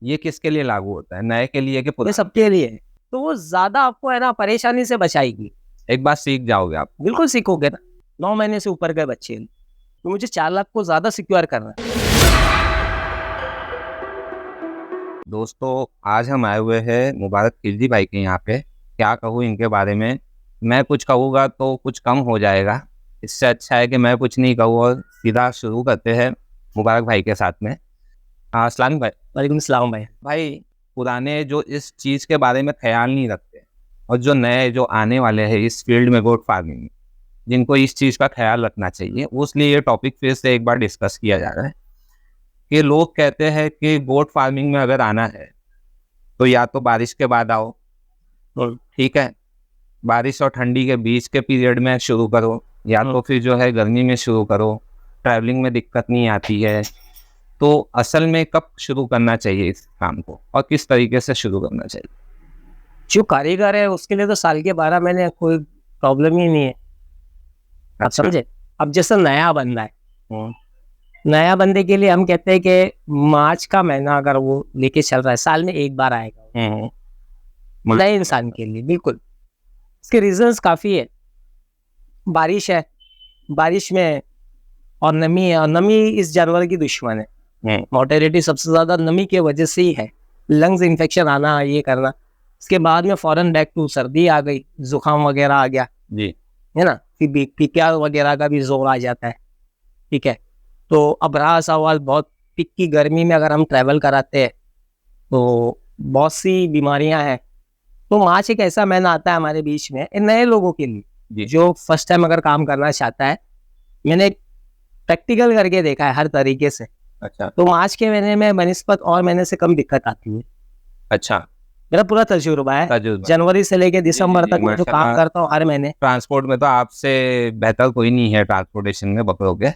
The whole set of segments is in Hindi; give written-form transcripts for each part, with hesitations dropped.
ये किसके लिए लागू होता है, नए के लिए कि ये पुराने? सबके लिए है। तो वो ज्यादा आपको है ना परेशानी से बचाएगी। एक बार सीख जाओगे आप। बिल्कुल सीखोगे ना। 9 महीने से ऊपर के बच्चे हैं, तो मुझे 4 लाख को ज्यादा सिक्योर करना है। दोस्तों, आज हम आए हुए हैं मुबारक खिलजी भाई के यहाँ पे। क्या कहूँ इनके बारे में, मैं कुछ कहूँगा तो कुछ कम हो जाएगा। इससे अच्छा है कि मैं कुछ नहीं कहूँ और सीधा शुरू करते हैं मुबारक भाई के साथ में। अस्सलाम भाई। वालेकुम सलाम भाई। भाई, पुराने जो इस चीज़ के बारे में ख्याल नहीं रखते और जो नए जो आने वाले हैं इस फील्ड में, गोट फार्मिंग में, जिनको इस चीज़ का ख्याल रखना चाहिए, उसलिए ये टॉपिक फिर से एक बार डिस्कस किया जा रहा है। कि लोग कहते हैं कि गोट फार्मिंग में अगर आना है तो या तो बारिश के बाद आओ, ठीक है, बारिश और ठंडी के बीच के पीरियड में शुरू करो, या तो फिर जो है गर्मी में शुरू करो, ट्रैवलिंग में दिक्कत नहीं आती है। तो असल में कब शुरू करना चाहिए इस काम को और किस तरीके से शुरू करना चाहिए? जो कारीगर है उसके लिए तो साल के 12 महीने कोई प्रॉब्लम ही नहीं है। आप अच्छा। समझे। अब जैसे नया बंदा है, नया बंदे के लिए हम कहते हैं कि मार्च का महीना अगर वो लेके चल रहा है, साल में एक बार आएगा नए इंसान के लिए। बिल्कुल, इसके रीजंस काफी है। बारिश है, बारिश में और नमी है, और नमी इस जानवर की दुश्मन है। मोर्टेलिटी सबसे ज्यादा नमी की वजह से ही है। लंग्स इन्फेक्शन आना, ये करना। इसके बाद में फौरन बैक टू सर्दी आ गई, जुकाम वगैरह आ गया, जी। है ना। फिर पीपिया वगैरह का भी जोर आ जाता है। ठीक है, तो अब रहा सवाल बहुत पिक की गर्मी में अगर हम ट्रैवल कराते हैं तो बहुत सी बीमारियां हैं। तो मार्च एक ऐसा महीना आता है हमारे बीच में नए लोगों के लिए, जो फर्स्ट टाइम अगर काम करना चाहता है। मैंने प्रैक्टिकल करके देखा है हर तरीके से। अच्छा। तो मार्च के महीने में बनिस्पत और महीने से कम दिक्कत आती है। अच्छा। मेरा पूरा तजुर्बा है, जनवरी से लेके दिसंबर तक मैं जो काम करता हूँ हर महीने। ट्रांसपोर्ट में तो आपसे बेहतर कोई नहीं है, ट्रांसपोर्टेशन में बकरों के।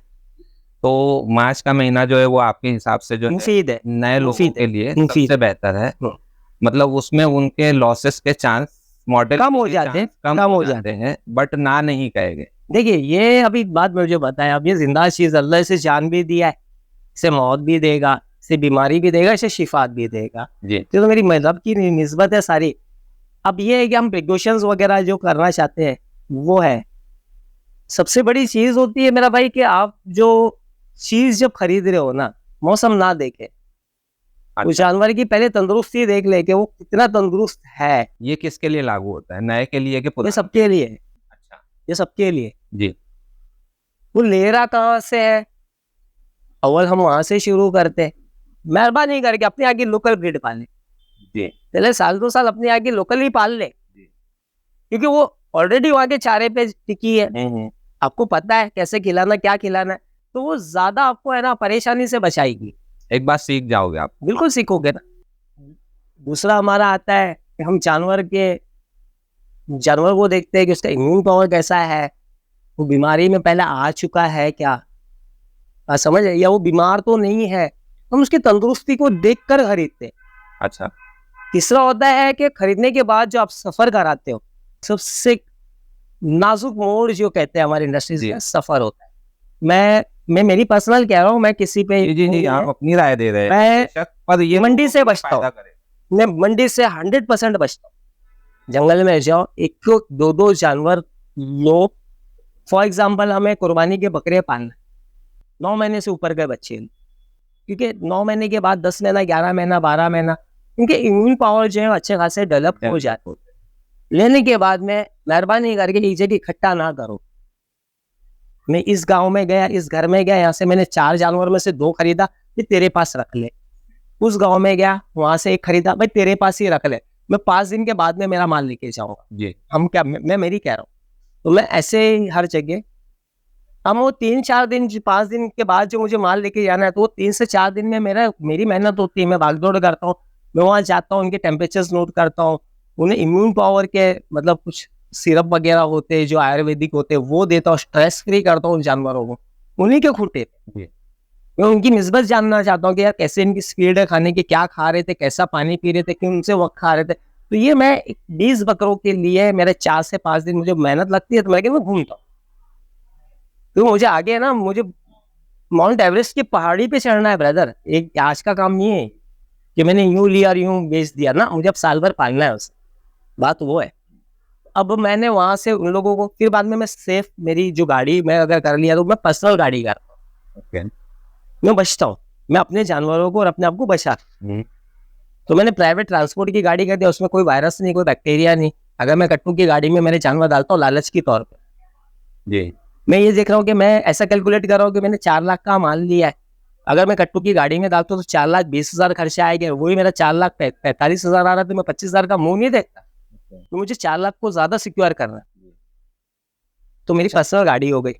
तो मार्च का महीना जो है वो आपके हिसाब से जो मुफीद है, नए लोगों के लिए मुफीद सबसे बेहतर है। मतलब उसमें उनके लॉसेस के चांस, मॉडल कम हो जाते हैं, कम हो जाते हैं, बट ना नहीं कहेंगे। देखिए, ये अभी बात मुझे बताया, अब ये जिंदा चीज, अल्लाह इसे जान भी दिया है, इसे मौत भी देगा, इसे बीमारी भी देगा, इसे शिफात भी देगा जी। तो मेरी मजहब की निस्बत है सारी। अब ये है कि हम प्रिकॉशंस वगैरह जो करना चाहते हैं वो है। सबसे बड़ी चीज होती है मेरा भाई कि आप जो चीज जब खरीद रहे हो ना, मौसम ना देखे। उस जानवर की पहले तंदुरुस्ती देख ले कि वो कितना तंदुरुस्त है। ये किसके लिए लागू होता है, नए के लिए कि ये सबके लिए है। अच्छा। ये सबके लिए जी। वो ले रहा कहाँ से है, अव्वल हम वहां से शुरू करते हैं। मेहरबानी करके अपने यहाँ की लोकल ब्रीड पाले जी। पहले साल 2 साल अपने यहाँ की लोकल ही पाल ले, क्योंकि वो ऑलरेडी वहां के चारे पे टिकी है। आपको पता है कैसे खिलाना, क्या खिलाना है, तो वो ज्यादा आपको है ना परेशानी से बचाएगी। एक बार सीख जाओगे आप। बिल्कुल सीखोगे ना। दूसरा हमारा आता है कि हम जानवर को देखते हैं कि उसका इम्यून पावर कैसा है, वो बीमारी में पहले आ चुका है क्या, समझ, या वो बीमार तो नहीं है। हम उसकी तंदुरुस्ती को देखकर खरीदते हैं। अच्छा। तीसरा होता है कि खरीदने के बाद जो आप सफर कराते हो, सबसे नाजुक मोड़ जो कहते हैं हमारी इंडस्ट्री में, सफर होता है। मैं मेरी पर्सनल कह रहा हूँ, मैं किसी पे जी आप अपनी राय दे रहे हैं, मैं पर ये मंडी से बचता हूँ। मैं मंडी से 100% बचता हूँ। जंगल में जाओ, 1-2 जानवर लो। फॉर एग्जाम्पल, हमें कुर्बानी के बकरे पालना, 9 महीने से ऊपर के बच्चे, क्योंकि 9 महीने के बाद 10 महीना, 11 महीना, 12 महीना इनके इम्यून पावर जो है अच्छे खासे डेवलप हो जाते हैं। लेने के बाद में मेहरबानी करके एक जगह इकट्ठा ना करो। मैं इस गांव में गया, इस घर में गया, यहाँ से मैंने 4 जानवर में से 2 खरीदा, ये तेरे पास रख ले। उस गांव में गया, वहां से 1 खरीदा, भाई तेरे पास ही रख ले, मैं 5 दिन के बाद में मेरा माल लेके जाऊंगा जी। हम क्या, मैं मेरी कह रहा हूँ। तो मैं ऐसे ही हर जगह, हम वो 3-4 दिन, 5 दिन के बाद जो मुझे माल लेके जाना है, तो वो 3 से 4 दिन में मेरी मेहनत होती है। मैं भागदौड़ करता हूँ, मैं वहां जाता हूँ, उनके टेम्परेचर्स नोट करता हूँ, उन्हें इम्यून पावर के मतलब कुछ सिरप वगैरह होते हैं जो आयुर्वेदिक होते हैं वो देता हूँ, स्ट्रेस फ्री करता हूँ उन जानवरों को, उन्हीं के खूंटे। मैं उनकी निस्बत जानना चाहता हूँ कि यार कैसे इनकी स्पीड है खाने की, क्या खा रहे थे, कैसा पानी पी रहे थे, कि उनसे वक्त खा रहे थे। तो ये मैं 20 बकरों के लिए मेरे 4 से 5 दिन मुझे मेहनत लगती है, तो मैं घूमता हूँ। तो मुझे आगे है ना, मुझे माउंट एवरेस्ट की पहाड़ी पे चढ़ना है ब्रदर, एक आज का काम नहीं है। कि मैंने यूं लिया और यूं बेच दिया ना, मुझे अब साल भर पालना है उसे, बात वो है। अब मैंने वहां से उन लोगों को, फिर बाद में मैं सेफ, मेरी जो गाड़ी मैं अगर कर लिया तो मैं पर्सनल गाड़ी कर, ओके। मैं बचता हूँ, मैं अपने जानवरों को और अपने आप को बचा। तो मैंने प्राइवेट ट्रांसपोर्ट की गाड़ी कर दिया, उसमें कोई वायरस नहीं, कोई बैक्टीरिया नहीं। अगर मैं कट्टू की गाड़ी में मेरे जानवर डालता हूँ लालच के तौर पर, जी। मैं ये देख रहा हूँ कि मैं ऐसा कैलकुलेट कर रहा हूँ कि मैंने 4 लाख का माल लिया है, अगर मैं कट्टू की गाड़ी में डालता हूँ तो 4,20,000 खर्चा आएगा, वही मेरा 4,45,000 आ रहा है, तो मैं 25,000 का मुंह नहीं देखता, तो मुझे 4 लाख को ज्यादा सिक्योर करना है, तो मेरी पर्सनल गाड़ी हो गई।